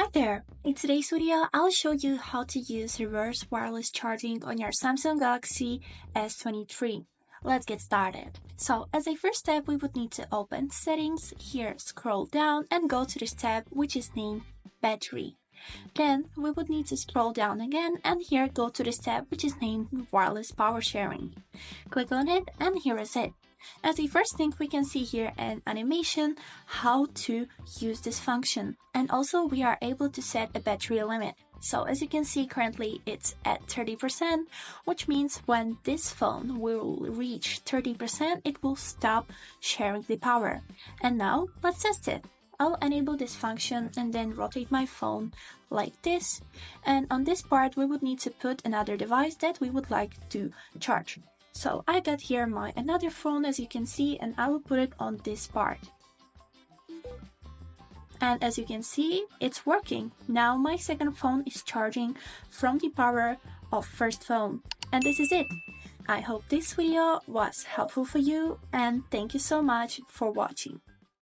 Hi there! In today's video, I'll show you how to use reverse wireless charging on your Samsung Galaxy S23. Let's get started. So as a first step, we would need to open Settings, here scroll down and go to this tab which is named Battery. Then we would need to scroll down again and here go to this tab which is named Wireless Power Sharing. Click on it and here is it. As the first thing, we can see here an animation how to use this function, and also we are able to set a battery limit. So as you can see, currently it's at 30%, which means when this phone will reach 30%, it will stop sharing the power. And now let's test it. I'll enable this function and then rotate my phone like this, and on this part we would need to put another device that we would like to charge. So I got here my another phone, as you can see, and I will put it on this part. And as you can see, it's working. Now my second phone is charging from the power of first phone. And this is it. I hope this video was helpful for you, and thank you so much for watching.